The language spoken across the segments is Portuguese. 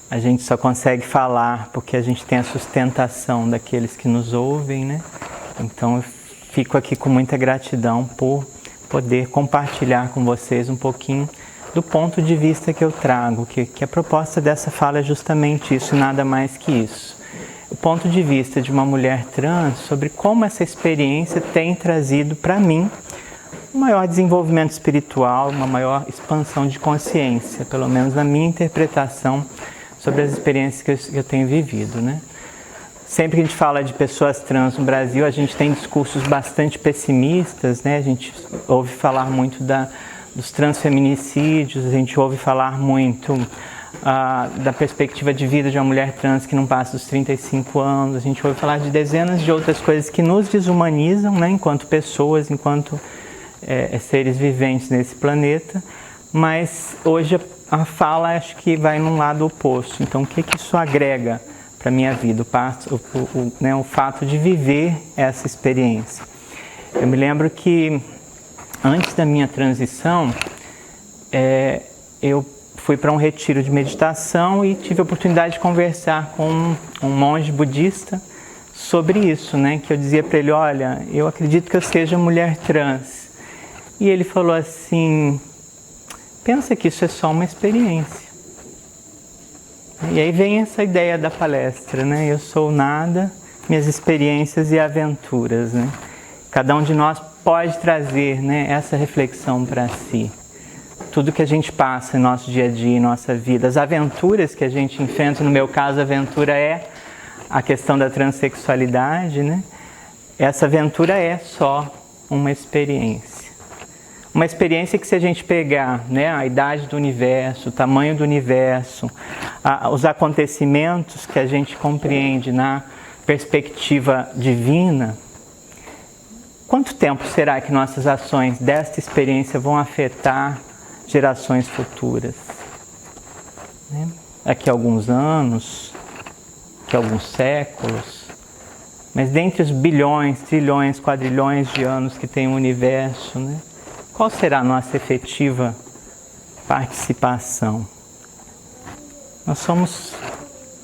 a gente só consegue falar porque a gente tem a sustentação daqueles que nos ouvem, né? Então eu fico aqui com muita gratidão por poder compartilhar com vocês um pouquinho do ponto de vista que eu trago, que a proposta dessa fala é justamente isso, e nada mais que isso. O ponto de vista de uma mulher trans sobre como essa experiência tem trazido para mim um maior desenvolvimento espiritual, uma maior expansão de consciência, pelo menos na minha interpretação sobre as experiências que eu tenho vivido, né? Sempre que a gente fala de pessoas trans no Brasil, a gente tem discursos bastante pessimistas, né? A gente ouve falar muito dos transfeminicídios, a gente ouve falar muito da perspectiva de vida de uma mulher trans que não passa dos 35 anos, a gente ouve falar de dezenas de outras coisas que nos desumanizam, né? Enquanto pessoas, enquanto seres viventes nesse planeta, mas hoje a fala acho que vai num lado oposto. Então o que isso agrega para a minha vida, o fato de viver essa experiência? Eu me lembro que antes da minha transição, eu fui para um retiro de meditação e tive a oportunidade de conversar com um monge budista sobre isso, né? Que eu dizia para ele, olha, eu acredito que eu seja mulher trans. E ele falou assim, pensa que isso é só uma experiência. E aí vem essa ideia da palestra, né? Eu sou nada, minhas experiências e aventuras, né? Cada um de nós pode trazer, né, essa reflexão para si. Tudo que a gente passa em nosso dia a dia, em nossa vida, as aventuras que a gente enfrenta, no meu caso a aventura é a questão da transexualidade, né? Essa aventura é só uma experiência. Uma experiência que se a gente pegar, né, a idade do universo, o tamanho do universo, os acontecimentos que a gente compreende na perspectiva divina, quanto tempo será que nossas ações desta experiência vão afetar gerações futuras? Né? Daqui a alguns anos, daqui a alguns séculos, mas dentre os bilhões, trilhões, quadrilhões de anos que tem o universo, né? Qual será a nossa efetiva participação? Nós somos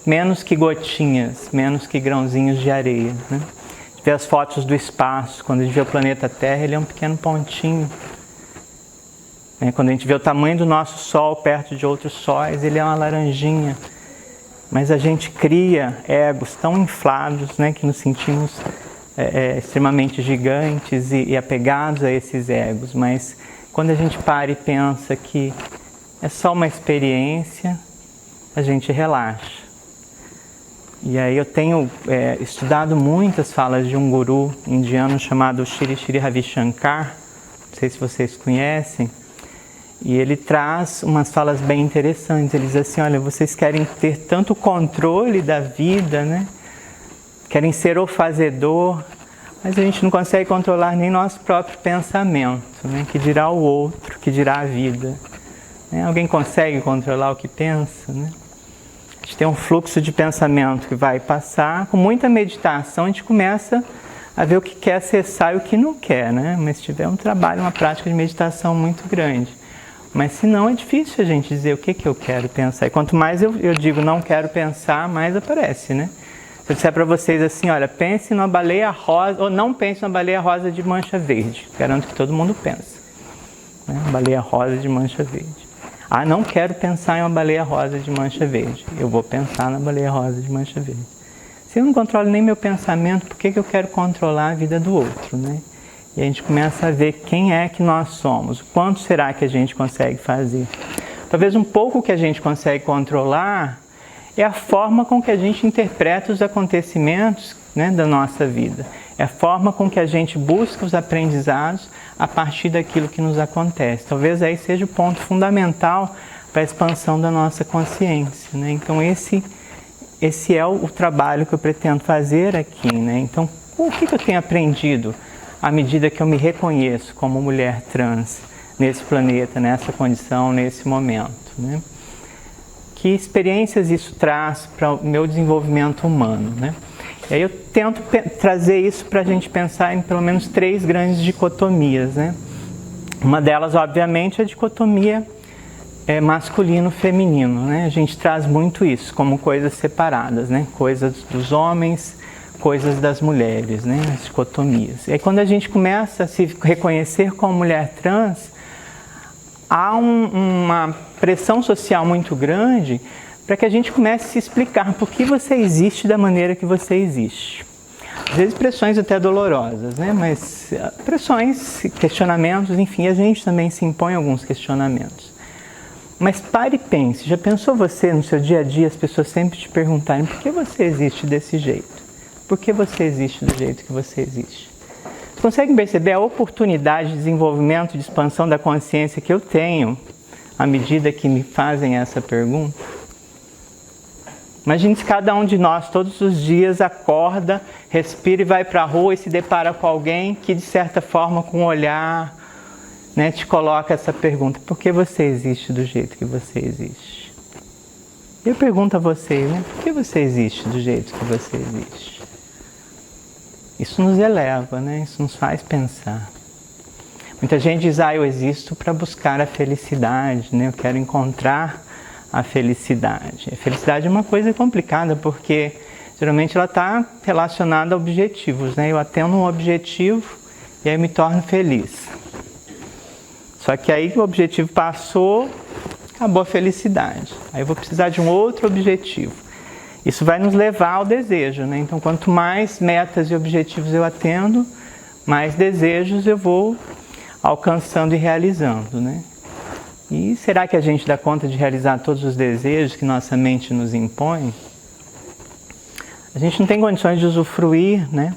menos que gotinhas, menos que grãozinhos de areia, né? A gente vê as fotos do espaço, quando a gente vê o planeta Terra, ele é um pequeno pontinho. Quando a gente vê o tamanho do nosso Sol perto de outros sóis, ele é uma laranjinha. Mas a gente cria egos tão inflados, né, que nos sentimos extremamente gigantes e apegados a esses egos, mas quando a gente para e pensa que é só uma experiência, a gente relaxa. E aí eu tenho estudado muitas falas de um guru indiano chamado Shri Shri Ravi Shankar, não sei se vocês conhecem, e ele traz umas falas bem interessantes. Ele diz assim, olha, vocês querem ter tanto controle da vida, né? Querem ser o fazedor, mas a gente não consegue controlar nem nosso próprio pensamento, né? Que dirá o outro, que dirá a vida. Né? Alguém consegue controlar o que pensa, né? A gente tem um fluxo de pensamento que vai passar. Com muita meditação a gente começa a ver o que quer acessar e o que não quer, né? Mas se tiver um trabalho, uma prática de meditação muito grande. Mas se não, é difícil a gente dizer o que eu quero pensar. E quanto mais eu digo não quero pensar, mais aparece, né? Se eu disser para vocês assim, olha, pense numa baleia rosa, ou não pense numa baleia rosa de mancha verde. Garanto que todo mundo pensa. Né? Baleia rosa de mancha verde. Ah, não quero pensar em uma baleia rosa de mancha verde. Eu vou pensar na baleia rosa de mancha verde. Se eu não controlo nem meu pensamento, por que eu quero controlar a vida do outro, né? E a gente começa a ver quem é que nós somos, o quanto será que a gente consegue fazer. Talvez um pouco que a gente consegue controlar é a forma com que a gente interpreta os acontecimentos, né, da nossa vida. É a forma com que a gente busca os aprendizados a partir daquilo que nos acontece. Talvez aí seja o ponto fundamental para a expansão da nossa consciência, né? Então esse é o trabalho que eu pretendo fazer aqui, né? Então o que eu tenho aprendido à medida que eu me reconheço como mulher trans nesse planeta, nessa condição, nesse momento, né? Que experiências isso traz para o meu desenvolvimento humano, né? E aí eu tento trazer isso para a gente pensar em pelo menos 3 grandes dicotomias, né? Uma delas, obviamente, é a dicotomia masculino e feminino, né? A gente traz muito isso como coisas separadas, né? Coisas dos homens, coisas das mulheres, né? As dicotomias. E aí quando a gente começa a se reconhecer como mulher trans, há uma pressão social muito grande para que a gente comece a se explicar por que você existe da maneira que você existe. Às vezes pressões até dolorosas, né? Mas pressões, questionamentos, enfim, a gente também se impõe alguns questionamentos. Mas pare e pense, já pensou você no seu dia a dia, as pessoas sempre te perguntarem por que você existe desse jeito? Por que você existe do jeito que você existe? Você consegue perceber a oportunidade de desenvolvimento, de expansão da consciência que eu tenho à medida que me fazem essa pergunta? Imagine se cada um de nós todos os dias acorda, respira e vai para a rua e se depara com alguém que de certa forma com um olhar, né, te coloca essa pergunta: por que você existe do jeito que você existe? Eu pergunto a vocês, né, por que você existe do jeito que você existe? Isso nos eleva, né, isso nos faz pensar. Muita gente diz: eu existo para buscar a felicidade, né, eu quero encontrar a felicidade. A felicidade é uma coisa complicada, porque geralmente ela está relacionada a objetivos, né? Eu atendo um objetivo e aí me torno feliz. Só que aí o objetivo passou, acabou a felicidade. Aí eu vou precisar de um outro objetivo. Isso vai nos levar ao desejo, né? Então, quanto mais metas e objetivos eu atendo, mais desejos eu vou alcançando e realizando, né? E será que a gente dá conta de realizar todos os desejos que nossa mente nos impõe? A gente não tem condições de usufruir, né,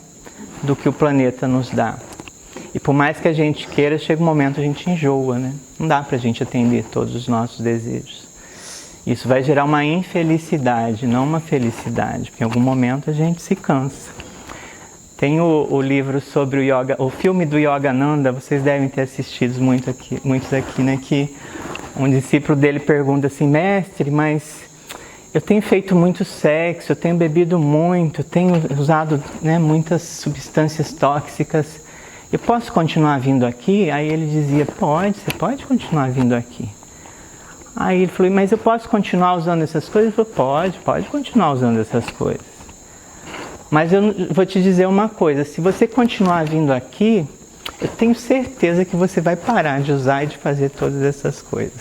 do que o planeta nos dá. E por mais que a gente queira, chega um momento a gente enjoa, né? Não dá pra gente atender todos os nossos desejos. Isso vai gerar uma infelicidade, não uma felicidade, porque em algum momento a gente se cansa. Tem o livro sobre o yoga, o filme do Yogananda, vocês devem ter assistido muitos aqui, né? Que um discípulo dele pergunta assim: mestre, mas eu tenho feito muito sexo, eu tenho bebido muito, eu tenho usado, né, muitas substâncias tóxicas, eu posso continuar vindo aqui? Aí ele dizia: pode, você pode continuar vindo aqui. Aí ele falou: mas eu posso continuar usando essas coisas? Ele falou: pode continuar usando essas coisas. Mas eu vou te dizer uma coisa, se você continuar vindo aqui, eu tenho certeza que você vai parar de usar e de fazer todas essas coisas.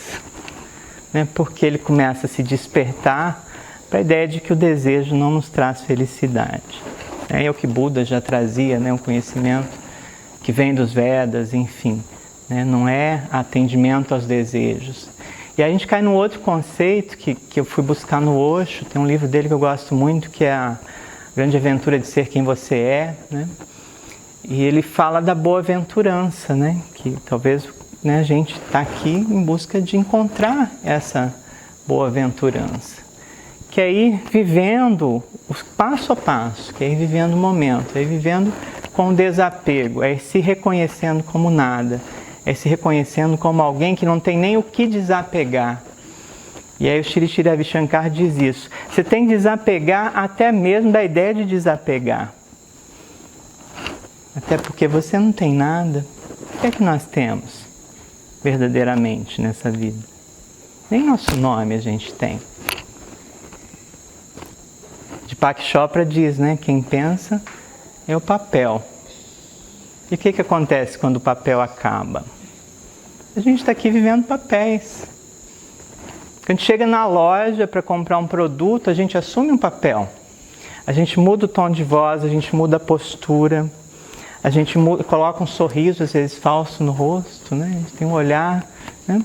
Né? Porque ele começa a se despertar para a ideia de que o desejo não nos traz felicidade. É o que Buda já trazia, né? Um conhecimento que vem dos Vedas, enfim. Né? Não é atendimento aos desejos. E aí a gente cai num outro conceito que eu fui buscar no Osho, tem um livro dele que eu gosto muito, que é A Grande Aventura de Ser Quem Você É, né? E ele fala da boa-aventurança, né? Que talvez, né, a gente está aqui em busca de encontrar essa boa-aventurança. Que é ir vivendo o passo a passo, que é ir vivendo o momento, é ir vivendo com desapego, é ir se reconhecendo como nada, é ir se reconhecendo como alguém que não tem nem o que desapegar. E aí o Shri Shri Ravi Shankar diz isso. Você tem que desapegar até mesmo da ideia de desapegar. Até porque você não tem nada. O que é que nós temos verdadeiramente nessa vida? Nem nosso nome a gente tem. Deepak Chopra diz, né? Quem pensa é o papel. E o que acontece quando o papel acaba? A gente está aqui vivendo papéis. Quando a gente chega na loja para comprar um produto, a gente assume um papel. A gente muda o tom de voz, a gente muda a postura, a gente coloca um sorriso, às vezes falso, no rosto, né? A gente tem um olhar, né?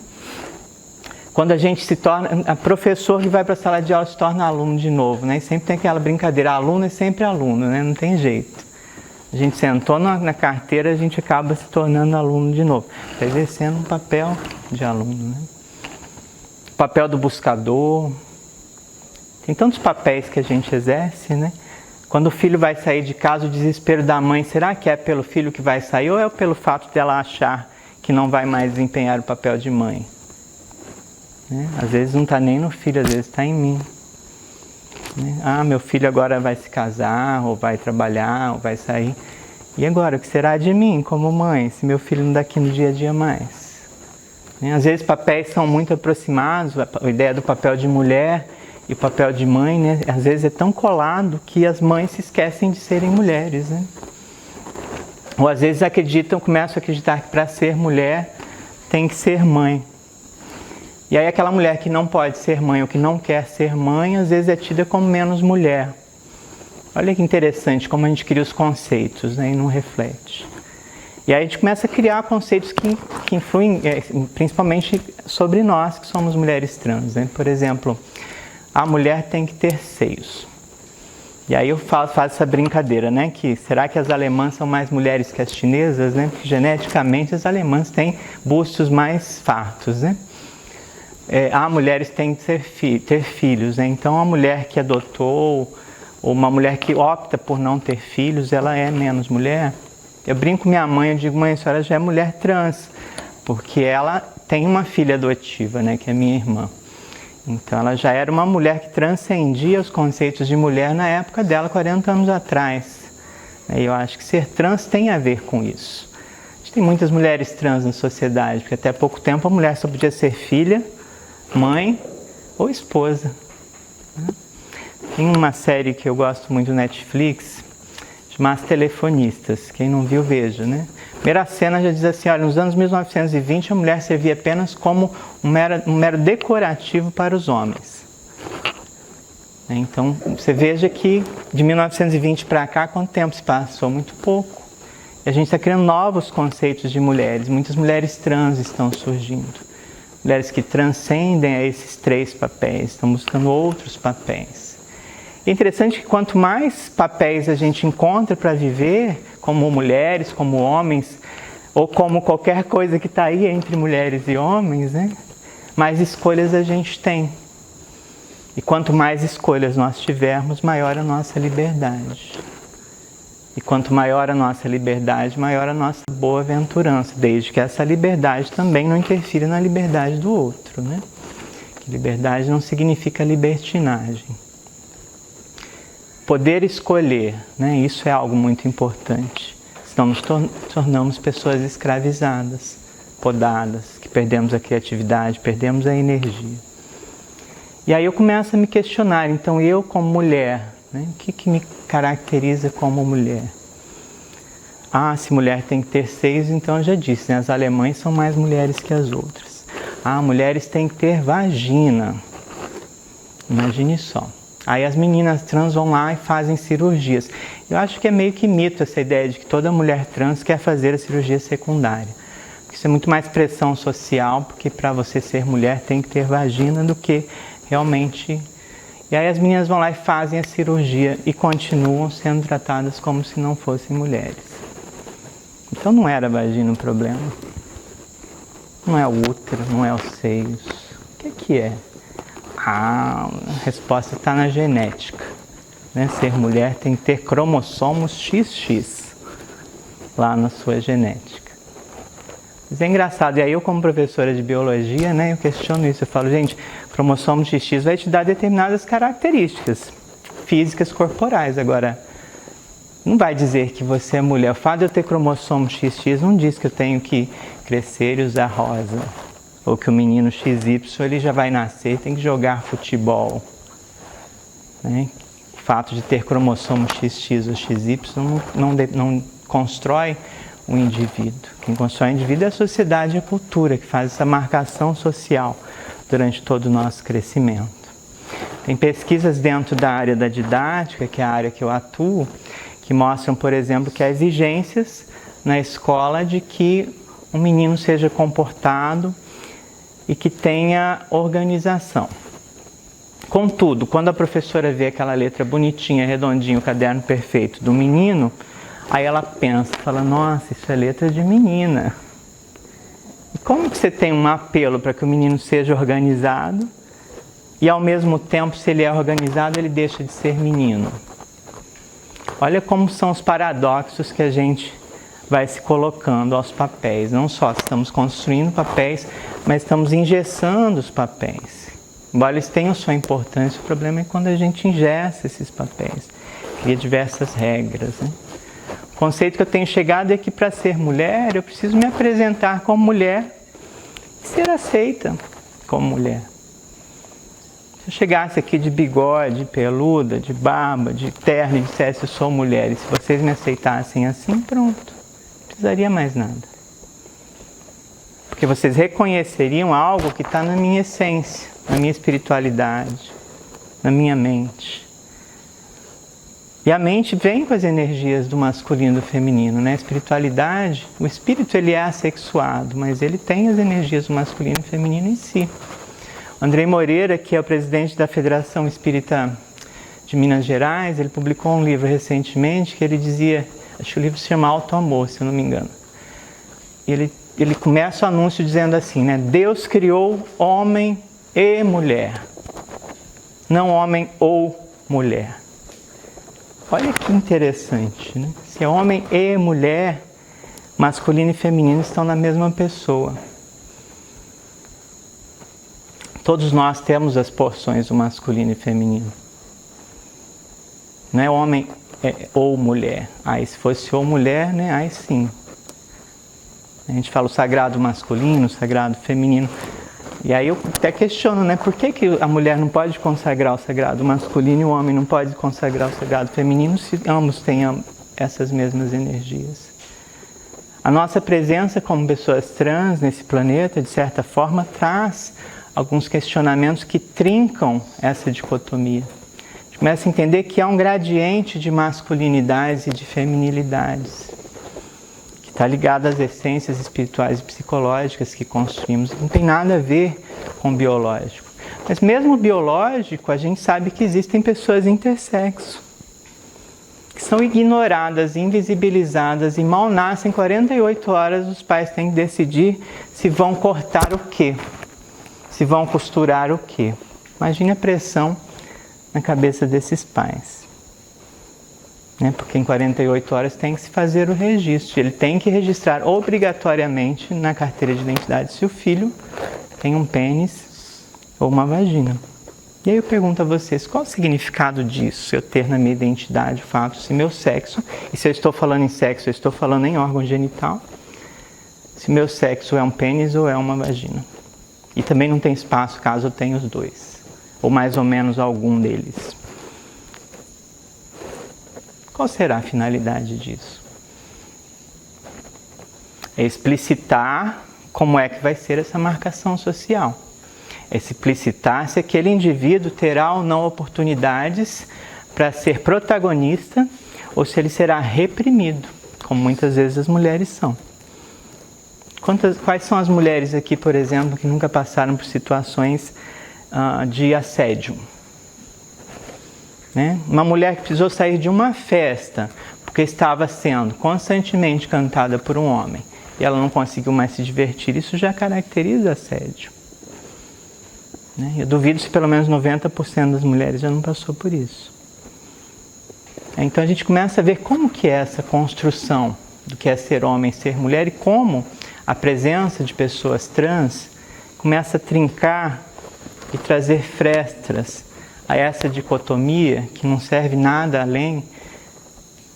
Quando a gente se torna, a professor que vai para a sala de aula se torna aluno de novo, né? E sempre tem aquela brincadeira, aluno é sempre aluno, né? Não tem jeito. A gente sentou na carteira, a gente acaba se tornando aluno de novo. Está exercendo um papel de aluno, né? O papel do buscador. Tem tantos papéis que a gente exerce, né? Quando o filho vai sair de casa, o desespero da mãe, será que é pelo filho que vai sair ou é pelo fato dela achar que não vai mais desempenhar o papel de mãe? Né? Às vezes não está nem no filho, às vezes está em mim. Né? Ah, meu filho agora vai se casar, ou vai trabalhar, ou vai sair. E agora, o que será de mim como mãe, se meu filho não está aqui no dia a dia mais? Às vezes papéis são muito aproximados, a ideia do papel de mulher e o papel de mãe, né? Às vezes é tão colado que as mães se esquecem de serem mulheres, né? Ou às vezes começam a acreditar que para ser mulher tem que ser mãe. E aí aquela mulher que não pode ser mãe ou que não quer ser mãe, às vezes é tida como menos mulher. Olha que interessante como a gente cria os conceitos, né, e não reflete. E aí a gente começa a criar conceitos que influem principalmente sobre nós, que somos mulheres trans, né? Por exemplo, a mulher tem que ter seios. E aí eu faço essa brincadeira, né? Que será que as alemãs são mais mulheres que as chinesas, né? Porque geneticamente as alemãs têm bustos mais fartos, né? Mulheres têm que ter filhos, né? Então a mulher que adotou, ou uma mulher que opta por não ter filhos, ela é menos mulher. Eu brinco com minha mãe, eu digo, mãe, a senhora já é mulher trans, porque ela tem uma filha adotiva, né? Que é minha irmã. Então ela já era uma mulher que transcendia os conceitos de mulher na época dela, 40 anos atrás. E eu acho que ser trans tem a ver com isso. A gente tem muitas mulheres trans na sociedade, porque até pouco tempo a mulher só podia ser filha, mãe ou esposa. Tem uma série que eu gosto muito do Netflix, chamada As Telefonistas. Quem não viu, veja, né? Primeira cena já diz assim, olha, nos anos 1920 a mulher servia apenas como um mero decorativo para os homens. Então, você veja que de 1920 para cá, quanto tempo se passou? Muito pouco. E a gente está criando novos conceitos de mulheres. Muitas mulheres trans estão surgindo. Mulheres que transcendem a esses 3 papéis, estão buscando outros papéis. É interessante que quanto mais papéis a gente encontra para viver, como mulheres, como homens, ou como qualquer coisa que está aí entre mulheres e homens, né? Mais escolhas a gente tem. E quanto mais escolhas nós tivermos, maior a nossa liberdade. E quanto maior a nossa liberdade, maior a nossa boa-aventurança, desde que essa liberdade também não interfira na liberdade do outro, né? Que liberdade não significa libertinagem. Poder escolher, né? Isso é algo muito importante. Senão nos tornamos pessoas escravizadas, podadas, que perdemos a criatividade, perdemos a energia. E aí eu começo a me questionar, então eu como mulher, né? O que me caracteriza como mulher? Se mulher tem que ter seios, então eu já disse, né? As alemães são mais mulheres que as outras. Mulheres têm que ter vagina. Imagine só. Aí as meninas trans vão lá e fazem cirurgias. Eu acho que é meio que mito essa ideia de que toda mulher trans quer fazer a cirurgia secundária. Isso é muito mais pressão social, porque para você ser mulher tem que ter vagina do que realmente... E aí as meninas vão lá e fazem a cirurgia e continuam sendo tratadas como se não fossem mulheres. Então não era a vagina o problema. Não é o útero, não é os seios. O que é? A resposta está na genética, né? Ser mulher tem que ter cromossomos XX lá na sua genética. Mas é engraçado, e aí eu como professora de biologia, né, eu questiono isso, eu falo, gente, cromossomo XX vai te dar determinadas características físicas corporais, agora não vai dizer que você é mulher. O fato de eu ter cromossomo XX não diz que eu tenho que crescer e usar rosa. Ou que o menino XY ele já vai nascer e tem que jogar futebol. Né? O fato de ter cromossomo XX ou XY não constrói um indivíduo. Quem constrói um indivíduo é a sociedade e a cultura, que faz essa marcação social durante todo o nosso crescimento. Tem pesquisas dentro da área da didática, que é a área que eu atuo, que mostram, por exemplo, que há exigências na escola de que um menino seja comportado e que tenha organização. Contudo, quando a professora vê aquela letra bonitinha, redondinha, o caderno perfeito do menino, aí ela pensa, fala, nossa, isso é letra de menina. E como que você tem um apelo para que o menino seja organizado e ao mesmo tempo, se ele é organizado, ele deixa de ser menino? Olha como são os paradoxos que a gente vai se colocando aos papéis. Não só estamos construindo papéis, mas estamos engessando os papéis. Embora eles tenham sua importância, o problema é quando a gente engessa esses papéis, cria diversas regras, né? O conceito que eu tenho chegado é que para ser mulher, eu preciso me apresentar como mulher ser aceita como mulher. Se eu chegasse aqui de bigode, peluda, de barba, de terno e dissesse eu sou mulher, e se vocês me aceitassem assim, pronto, não precisaria mais nada. Porque vocês reconheceriam algo que está na minha essência, na minha espiritualidade, na minha mente. E a mente vem com as energias do masculino e do feminino, né? A espiritualidade, o espírito ele é assexuado, mas ele tem as energias do masculino e feminino em si. Andrei Moreira, que é o presidente da Federação Espírita de Minas Gerais, ele publicou um livro recentemente que ele dizia, acho que o livro se chama Auto Amor, se eu não me engano. Ele começa o anúncio dizendo assim, né? Deus criou homem e mulher, não homem ou mulher. Olha que interessante, né? Se é homem e mulher, masculino e feminino estão na mesma pessoa. Todos nós temos as porções do masculino e feminino. Não é homem ou mulher. Aí se fosse ou mulher, né? Aí sim. A gente fala o sagrado masculino, o sagrado feminino. E aí eu até questiono, né? Por que a mulher não pode consagrar o sagrado masculino e o homem não pode consagrar o sagrado feminino se ambos têm essas mesmas energias? A nossa presença como pessoas trans nesse planeta, de certa forma, traz alguns questionamentos que trincam essa dicotomia. A gente começa a entender que há um gradiente de masculinidades e de feminilidades, que está ligado às essências espirituais e psicológicas que construímos. Não tem nada a ver com o biológico. Mas mesmo o biológico, a gente sabe que existem pessoas intersexo, que são ignoradas, invisibilizadas e mal nascem 48 horas, os pais têm que decidir se vão cortar o quê. Se vão costurar o quê? Imagine a pressão na cabeça desses pais. Né? Porque em 48 horas tem que se fazer o registro. Ele tem que registrar obrigatoriamente na carteira de identidade se o filho tem um pênis ou uma vagina. E aí eu pergunto a vocês, qual o significado disso? Eu ter na minha identidade o fato se meu sexo, e se eu estou falando em sexo, eu estou falando em órgão genital, se meu sexo é um pênis ou é uma vagina. E também não tem espaço caso eu tenha os dois, ou mais ou menos algum deles. Qual será a finalidade disso? É explicitar como é que vai ser essa marcação social. É explicitar se aquele indivíduo terá ou não oportunidades para ser protagonista ou se ele será reprimido, como muitas vezes as mulheres são. Quais são as mulheres aqui, por exemplo, que nunca passaram por situações de assédio? Né? Uma mulher que precisou sair de uma festa porque estava sendo constantemente cantada por um homem e ela não conseguiu mais se divertir, isso já caracteriza assédio. Né? Eu duvido se pelo menos 90% das mulheres já não passou por isso. Então a gente começa a ver como que é essa construção do que é ser homem e ser mulher e como a presença de pessoas trans começa a trincar e trazer frestas a essa dicotomia que não serve nada além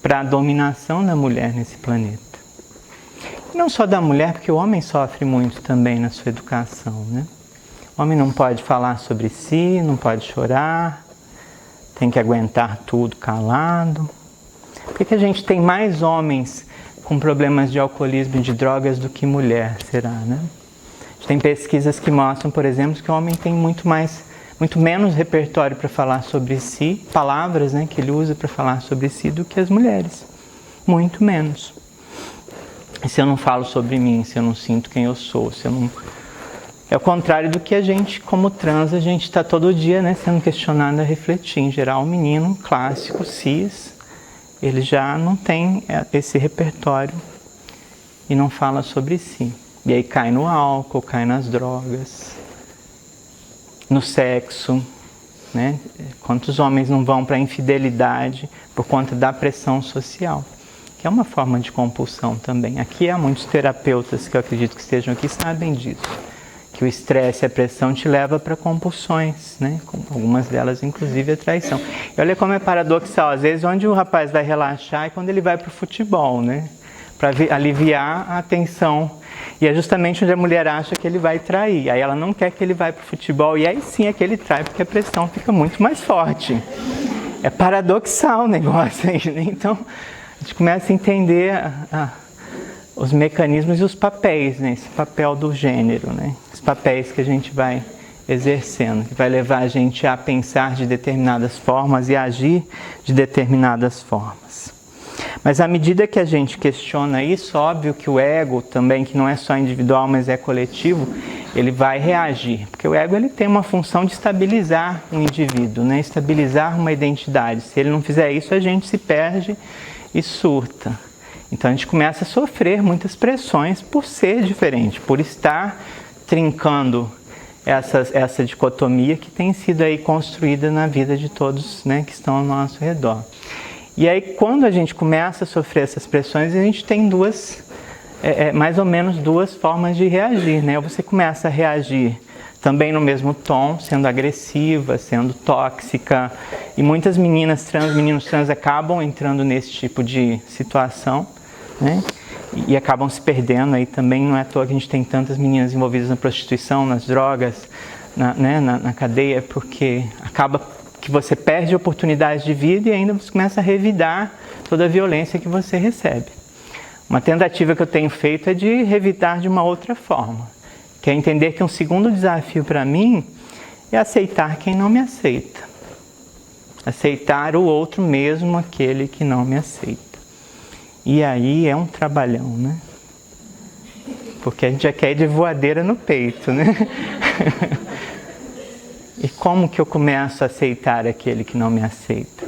para a dominação da mulher nesse planeta. E não só da mulher, porque o homem sofre muito também na sua educação, né? O homem não pode falar sobre si, não pode chorar, tem que aguentar tudo calado. Por que a gente tem mais homens com problemas de alcoolismo e de drogas do que mulher, será, né? A gente tem pesquisas que mostram, por exemplo, que o homem tem muito menos repertório para falar sobre si, palavras, né, que ele usa para falar sobre si do que as mulheres. Muito menos. E se eu não falo sobre mim, se eu não sinto quem eu sou, se eu não... É o contrário do que a gente, como trans, a gente está todo dia, né, sendo questionado a refletir. Em geral, o menino clássico, cis, ele já não tem esse repertório e não fala sobre si. E aí cai no álcool, cai nas drogas, no sexo, né? Quantos homens não vão para a infidelidade por conta da pressão social, que é uma forma de compulsão também. Aqui há muitos terapeutas que eu acredito que estejam aqui sabem disso, que o estresse e a pressão te leva para compulsões, né? Algumas delas inclusive a traição. E olha como é paradoxal, às vezes onde o rapaz vai relaxar é quando ele vai para o futebol, né? Para aliviar a tensão E é justamente onde a mulher acha que ele vai trair. Aí ela não quer que ele vá para o futebol, e aí sim é que ele trai, porque a pressão fica muito mais forte. É paradoxal o negócio aí, né? Então, a gente começa a entender os mecanismos e os papéis, né? Esse papel do gênero, né? Os papéis que a gente vai exercendo, que vai levar a gente a pensar de determinadas formas e a agir de determinadas formas. Mas à medida que a gente questiona isso, óbvio que o ego também, que não é só individual, mas é coletivo, ele vai reagir. Porque o ego ele tem uma função de estabilizar um indivíduo, né? Estabilizar uma identidade. Se ele não fizer isso, a gente se perde e surta. Então a gente começa a sofrer muitas pressões por ser diferente, por estar trincando essa dicotomia que tem sido aí construída na vida de todos, né, que estão ao nosso redor. E aí, quando a gente começa a sofrer essas pressões, a gente tem mais ou menos duas formas de reagir, né? Ou você começa a reagir também no mesmo tom, sendo agressiva, sendo tóxica. E muitas meninos trans acabam entrando nesse tipo de situação, né? E acabam se perdendo aí também. Não é à toa que a gente tem tantas meninas envolvidas na prostituição, nas drogas, na cadeia, porque acaba que você perde oportunidades de vida e ainda você começa a revidar toda a violência que você recebe. Uma tentativa que eu tenho feito é de revidar de uma outra forma, que é entender que um segundo desafio para mim é aceitar quem não me aceita. Aceitar o outro mesmo, aquele que não me aceita. E aí é um trabalhão, né? Porque a gente já quer ir de voadeira no peito, né? E como que eu começo a aceitar aquele que não me aceita?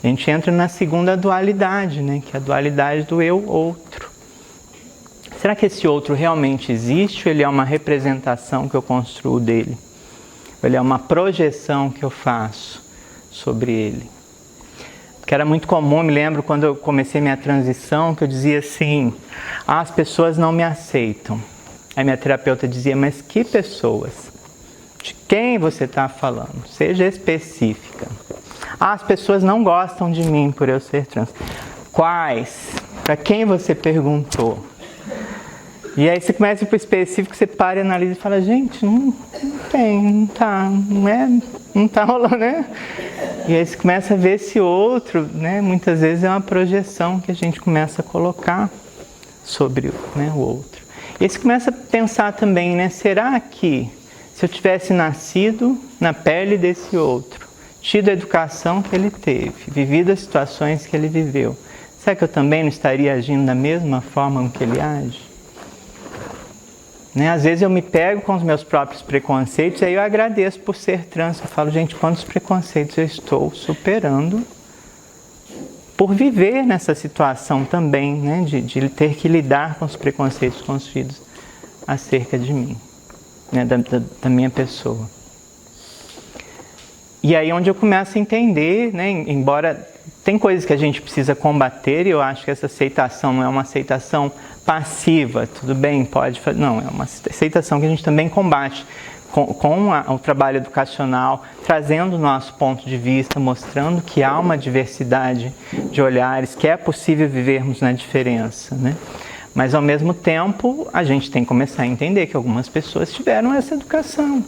A gente entra na segunda dualidade, né? Que é a dualidade do eu-outro. Será que esse outro realmente existe ou ele é uma representação que eu construo dele? Ou ele é uma projeção que eu faço sobre ele? Porque era muito comum, me lembro quando eu comecei minha transição, que eu dizia assim, as pessoas não me aceitam. Aí minha terapeuta dizia, mas que pessoas? De quem você está falando? Seja específica. As pessoas não gostam de mim por eu ser trans. Quais? Para quem você perguntou? E aí você começa a ir para o específico, você para e analisa e fala, gente, não tem, não tá rolando, né? E aí você começa a ver esse outro, né? Muitas vezes é uma projeção que a gente começa a colocar sobre o outro. E aí você começa a pensar também, né? Será que se eu tivesse nascido na pele desse outro, tido a educação que ele teve, vivido as situações que ele viveu, será que eu também não estaria agindo da mesma forma que ele age? Né? Às vezes eu me pego com os meus próprios preconceitos e aí eu agradeço por ser trans. Eu falo, gente, quantos preconceitos eu estou superando por viver nessa situação também, né? de ter que lidar com os preconceitos construídos acerca de mim. Né, da minha pessoa. E aí onde eu começo a entender, né, embora tem coisas que a gente precisa combater, e eu acho que essa aceitação não é uma aceitação passiva, tudo bem, pode fazer, não, é uma aceitação que a gente também combate com o trabalho educacional, trazendo o nosso ponto de vista, mostrando que há uma diversidade de olhares, que é possível vivermos na diferença, né? Mas, ao mesmo tempo, a gente tem que começar a entender que algumas pessoas tiveram essa educação.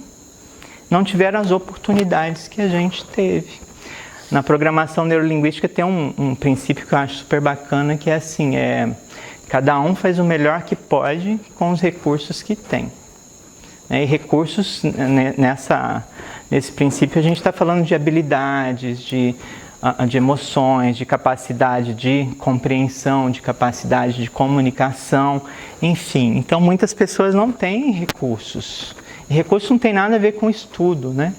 Não tiveram as oportunidades que a gente teve. Na programação neurolinguística tem um princípio que eu acho super bacana, que é assim, cada um faz o melhor que pode com os recursos que tem. E recursos, nesse princípio, a gente está falando de habilidades, de emoções, de capacidade de compreensão, de capacidade de comunicação, enfim. Então, muitas pessoas não têm recursos. E recurso não tem nada a ver com estudo, né?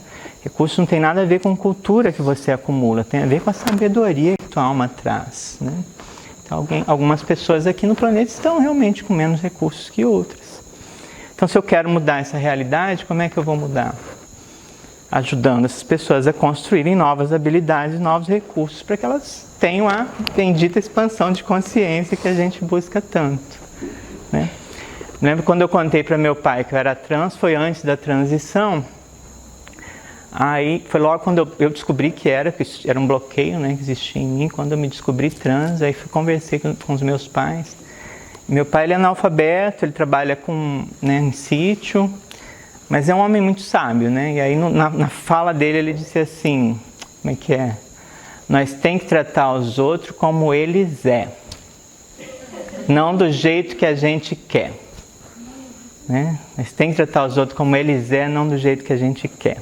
Recurso não tem nada a ver com cultura que você acumula, tem a ver com a sabedoria que tua alma traz, né? Então, algumas pessoas aqui no planeta estão realmente com menos recursos que outras. Então, se eu quero mudar essa realidade, como é que eu vou mudar? Ajudando essas pessoas a construírem novas habilidades, novos recursos, para que elas tenham a bendita expansão de consciência que a gente busca tanto, né? Lembro quando eu contei para meu pai que eu era trans, foi antes da transição. Aí foi logo quando eu descobri que era um bloqueio, né, que existia em mim. Quando eu me descobri trans, aí conversei com os meus pais. Meu pai ele é analfabeto, ele trabalha em sítio, mas é um homem muito sábio, né? E aí na fala dele ele disse assim, como é que é? Nós tem que tratar os outros como eles é, não do jeito que a gente quer. Né? Nós tem que tratar os outros como eles é, não do jeito que a gente quer.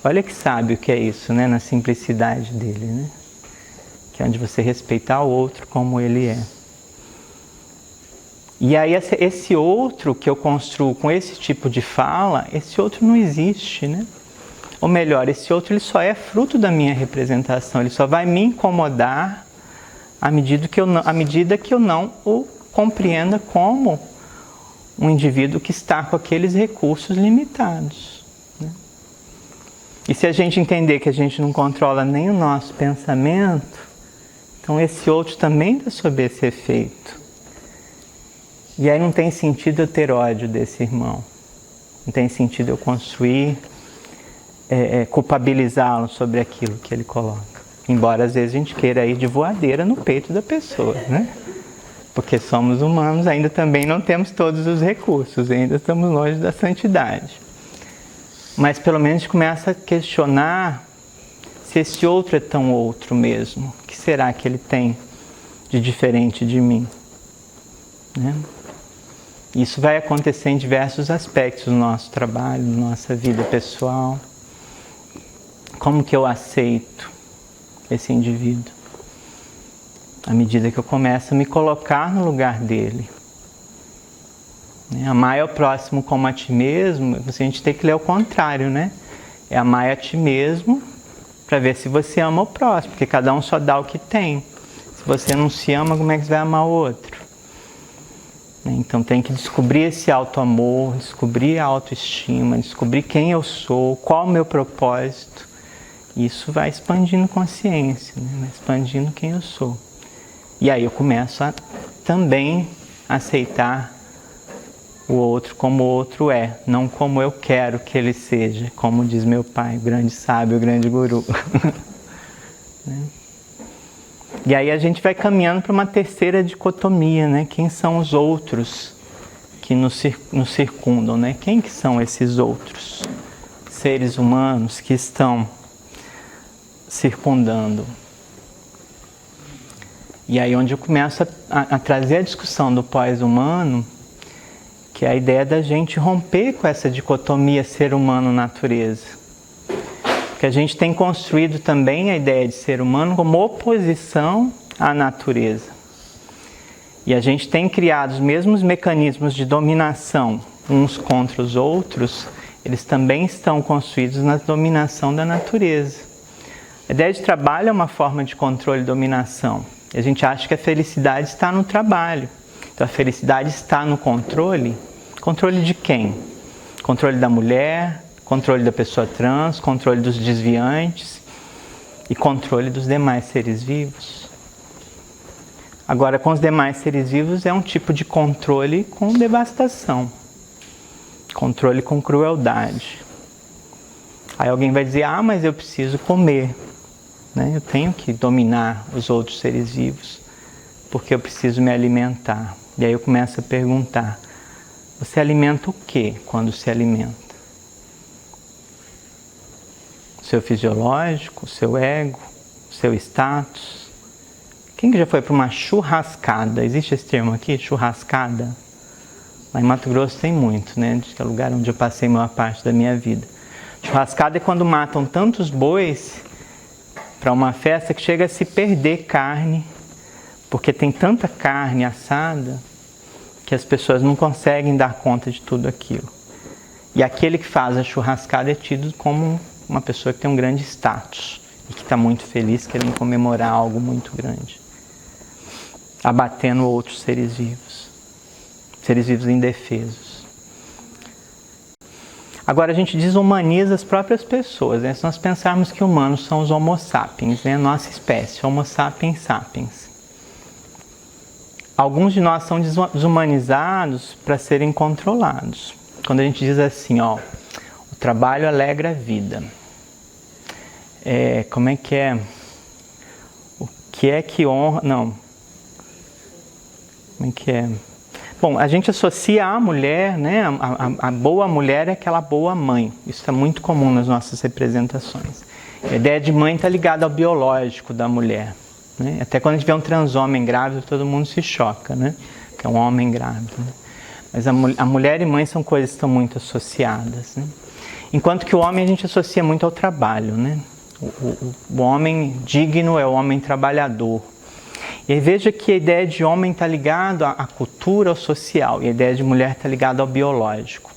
Olha que sábio que é isso, né? Na simplicidade dele, né? Que é onde você respeitar o outro como ele é. E aí esse outro que eu construo com esse tipo de fala, esse outro não existe, né? Ou melhor, esse outro ele só é fruto da minha representação, ele só vai me incomodar à medida que eu não o compreenda como um indivíduo que está com aqueles recursos limitados. Né? E se a gente entender que a gente não controla nem o nosso pensamento, então esse outro também está sob esse efeito. E aí não tem sentido eu ter ódio desse irmão. Não tem sentido eu construir, culpabilizá-lo sobre aquilo que ele coloca. Embora às vezes a gente queira ir de voadeira no peito da pessoa, né? Porque somos humanos, ainda também não temos todos os recursos, ainda estamos longe da santidade. Mas pelo menos a gente começa a questionar se esse outro é tão outro mesmo. O que será que ele tem de diferente de mim? Né? Isso vai acontecer em diversos aspectos do nosso trabalho, da nossa vida pessoal. Como que eu aceito esse indivíduo? À medida que eu começo a me colocar no lugar dele. Amar ao próximo como a ti mesmo, a gente tem que ler o contrário, né? É amar a ti mesmo para ver se você ama o próximo, porque cada um só dá o que tem. Se você não se ama, como é que você vai amar o outro? Então tem que descobrir esse auto-amor, descobrir a autoestima, descobrir quem eu sou, qual o meu propósito. Isso vai expandindo consciência, né? Vai expandindo quem eu sou. E aí eu começo a também aceitar o outro como o outro é, não como eu quero que ele seja, como diz meu pai, o grande sábio, o grande guru. E aí a gente vai caminhando para uma terceira dicotomia, né? Quem são os outros que nos circundam, né? Quem que são esses outros seres humanos que estão circundando? E aí onde eu começo a trazer a discussão do pós-humano, que é a ideia da gente romper com essa dicotomia ser humano-natureza. Porque a gente tem construído também a ideia de ser humano como oposição à natureza. E a gente tem criado os mesmos mecanismos de dominação uns contra os outros, eles também estão construídos na dominação da natureza. A ideia de trabalho é uma forma de controle e dominação. E a gente acha que a felicidade está no trabalho. Então a felicidade está no controle. Controle de quem? Controle da mulher, controle da pessoa trans, controle dos desviantes e controle dos demais seres vivos. Agora, com os demais seres vivos é um tipo de controle com devastação. Controle com crueldade. Aí alguém vai dizer, mas eu preciso comer. Eu tenho que dominar os outros seres vivos, porque eu preciso me alimentar. E aí eu começo a perguntar, você alimenta o quê quando se alimenta? O seu fisiológico, o seu ego, o seu status? Quem que já foi para uma churrascada? Existe esse termo aqui, churrascada? Lá em Mato Grosso tem muito, né? Que é o lugar onde eu passei a maior parte da minha vida. Churrascada é quando matam tantos bois para uma festa que chega a se perder carne, porque tem tanta carne assada que as pessoas não conseguem dar conta de tudo aquilo. E aquele que faz a churrascada é tido como uma pessoa que tem um grande status e que está muito feliz, querendo comemorar algo muito grande, abatendo outros seres vivos indefesos. Agora a gente desumaniza as próprias pessoas, né? Se nós pensarmos que humanos são os homo sapiens, né? Nossa espécie, homo sapiens sapiens. Alguns de nós são desumanizados para serem controlados. Quando a gente diz assim, o trabalho alegra a vida. Como é que é? O que é que honra... Não. Como é que é? Bom, a gente associa a mulher, né, a boa mulher é aquela boa mãe. Isso está muito comum nas nossas representações. A ideia de mãe está ligada ao biológico da mulher. Né? Até quando a gente vê um transhomem grávido, todo mundo se choca, né? Que é um homem grávido. Né? Mas a mulher e mãe são coisas que estão muito associadas. Né? Enquanto que o homem a gente associa muito ao trabalho. Né? O homem digno é o homem trabalhador. E aí veja que a ideia de homem está ligada à cultura, ao social, e a ideia de mulher está ligada ao biológico.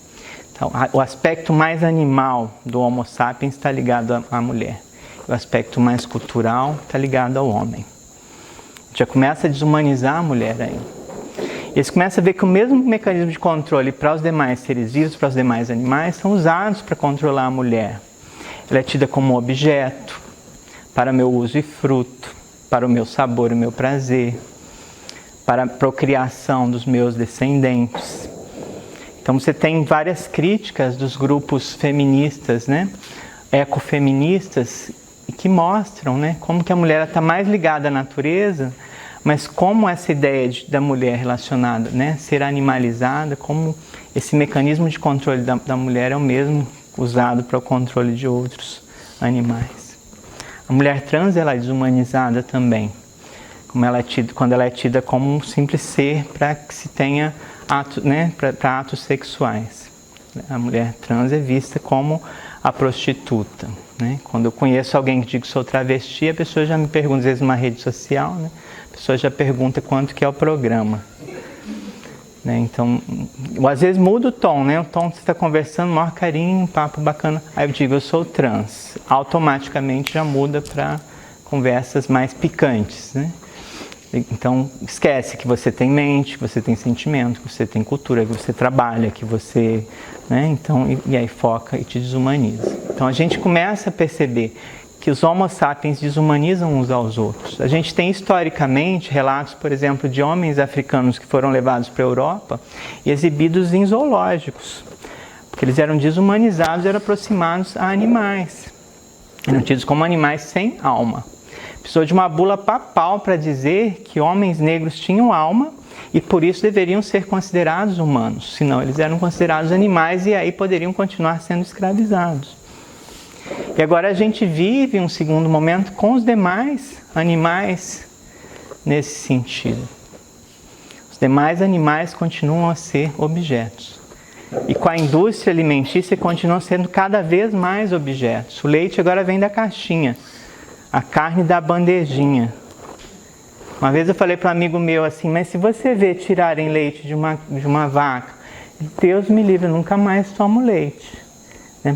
Então, o aspecto mais animal do Homo sapiens está ligado à mulher. O aspecto mais cultural está ligado ao homem. Já começa a desumanizar a mulher aí. E eles começam a ver que o mesmo mecanismo de controle para os demais seres vivos, para os demais animais, são usados para controlar a mulher. Ela é tida como objeto, para meu uso e fruto, para o meu sabor e o meu prazer, para a procriação dos meus descendentes. Então você tem várias críticas dos grupos feministas, né, ecofeministas, que mostram, né, como que a mulher está mais ligada à natureza, mas como essa ideia da mulher relacionada, né, ser animalizada, como esse mecanismo de controle da mulher é o mesmo usado para o controle de outros animais. A mulher trans ela é desumanizada também, quando ela é tida como um simples ser para que se tenha atos, né, para atos sexuais. A mulher trans é vista como a prostituta. Né? Quando eu conheço alguém que diz que sou travesti, a pessoa já me pergunta, às vezes numa rede social, né? A pessoa já pergunta quanto que é o programa. Né? Então, eu às vezes muda o tom, né? O tom que você está conversando, maior carinho, um papo bacana. Aí eu digo, eu sou trans. Automaticamente já muda para conversas mais picantes, né? Então, esquece que você tem mente, que você tem sentimento, que você tem cultura, que você trabalha, que você... Né? Então, e aí foca e te desumaniza. Então, a gente começa a perceber que os Homo sapiens desumanizam uns aos outros. A gente tem historicamente relatos, por exemplo, de homens africanos que foram levados para a Europa e exibidos em zoológicos, porque eles eram desumanizados, eram aproximados a animais, eram tidos como animais sem alma. Precisou de uma bula papal para dizer que homens negros tinham alma e por isso deveriam ser considerados humanos, senão eles eram considerados animais e aí poderiam continuar sendo escravizados. E agora a gente vive um segundo momento com os demais animais nesse sentido. Os demais animais continuam a ser objetos. E com a indústria alimentícia continuam sendo cada vez mais objetos. O leite agora vem da caixinha, a carne da bandejinha. Uma vez eu falei para um amigo meu assim, mas se você vê tirarem leite de uma vaca, Deus me livre, eu nunca mais tomo leite.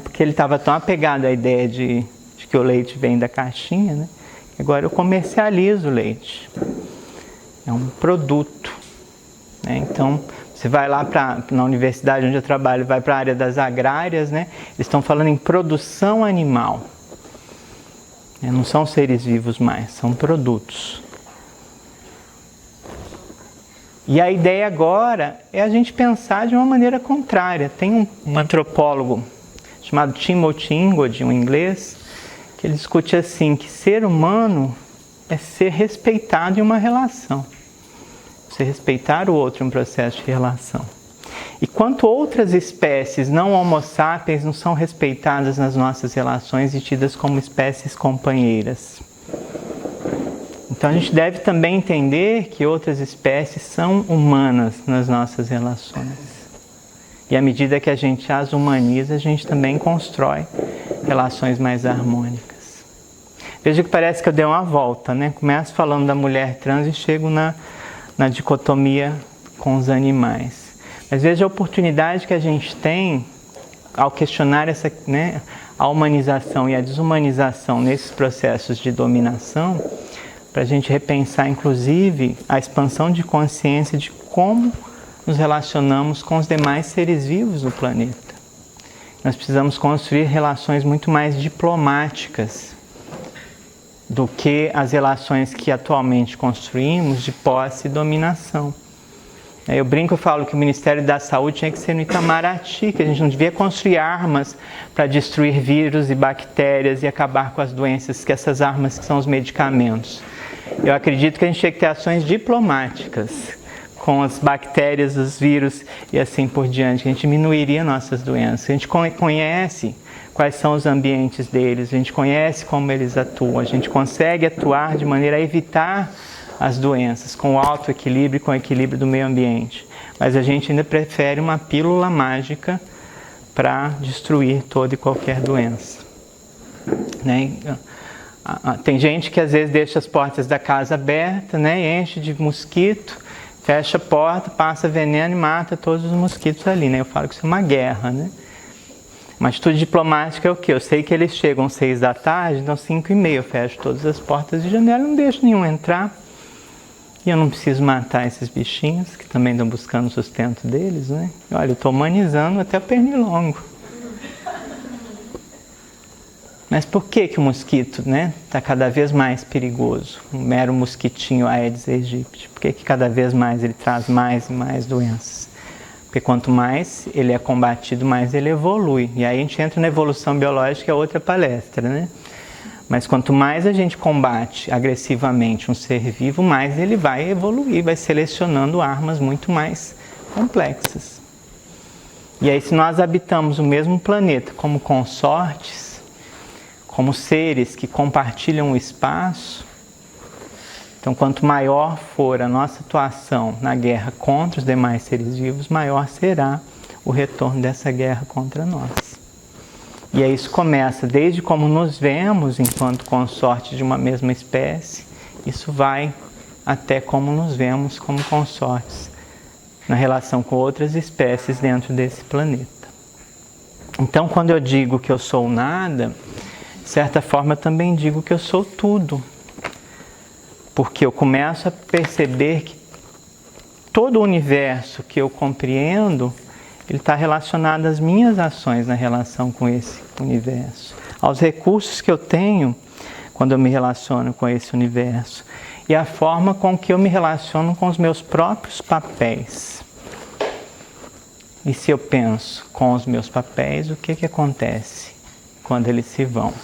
Porque ele estava tão apegado à ideia de que o leite vem da caixinha, né? Agora eu comercializo o leite. É um produto. Né? Então, você vai lá na universidade onde eu trabalho, vai para a área das agrárias, né? Eles estão falando em produção animal. Não são seres vivos mais, são produtos. E a ideia agora é a gente pensar de uma maneira contrária. Tem um antropólogo chamado Timothy Ingold, um inglês, que ele discute assim, que ser humano é ser respeitado em uma relação. Você respeitar o outro em um processo de relação. E quanto outras espécies não homo sapiens não são respeitadas nas nossas relações e tidas como espécies companheiras. Então a gente deve também entender que outras espécies são humanas nas nossas relações. E à medida que a gente as humaniza, a gente também constrói relações mais harmônicas. Veja que parece que eu dei uma volta, né? Começo falando da mulher trans e chego na dicotomia com os animais. Mas veja a oportunidade que a gente tem ao questionar essa, né, a humanização e a desumanização nesses processos de dominação, para a gente repensar, inclusive, a expansão de consciência de como nos relacionamos com os demais seres vivos do planeta. Nós precisamos construir relações muito mais diplomáticas do que as relações que atualmente construímos de posse e dominação. Eu brinco e falo que o Ministério da Saúde tinha que ser no Itamaraty, que a gente não devia construir armas para destruir vírus e bactérias e acabar com as doenças, que essas armas que são os medicamentos. Eu acredito que a gente tinha que ter ações diplomáticas com as bactérias, os vírus e assim por diante. A gente diminuiria nossas doenças. A gente conhece quais são os ambientes deles, a gente conhece como eles atuam, a gente consegue atuar de maneira a evitar as doenças, com o alto equilíbrio e com o equilíbrio do meio ambiente. Mas a gente ainda prefere uma pílula mágica para destruir toda e qualquer doença. Né? Tem gente que às vezes deixa as portas da casa abertas, né? Enche de mosquito, fecha a porta, passa veneno e mata todos os mosquitos ali. Né? Eu falo que isso é uma guerra. Né? Uma atitude diplomática é o quê? Eu sei que eles chegam às 6 da tarde, então 5h30 eu fecho todas as portas de janela, não deixo nenhum entrar. E eu não preciso matar esses bichinhos que também estão buscando o sustento deles. Né? Olha, eu estou humanizando até o pernilongo. Mas por que o mosquito está cada vez mais perigoso? Um mero mosquitinho Aedes aegypti. Por que cada vez mais ele traz mais e mais doenças? Porque quanto mais ele é combatido, mais ele evolui. E aí a gente entra na evolução biológica, que é outra palestra, né? Mas quanto mais a gente combate agressivamente um ser vivo, mais ele vai evoluir, vai selecionando armas muito mais complexas. E aí se nós habitamos o mesmo planeta como consortes, como seres que compartilham o espaço, então, quanto maior for a nossa atuação na guerra contra os demais seres vivos, maior será o retorno dessa guerra contra nós. E aí isso começa desde como nos vemos enquanto consorte de uma mesma espécie, isso vai até como nos vemos como consortes na relação com outras espécies dentro desse planeta. Então, quando eu digo que eu sou nada, de certa forma eu também digo que eu sou tudo. Porque eu começo a perceber que todo o universo que eu compreendo, ele está relacionado às minhas ações na relação com esse universo, aos recursos que eu tenho quando eu me relaciono com esse universo e a forma com que eu me relaciono com os meus próprios papéis. E se eu penso com os meus papéis, o que acontece quando eles se vão?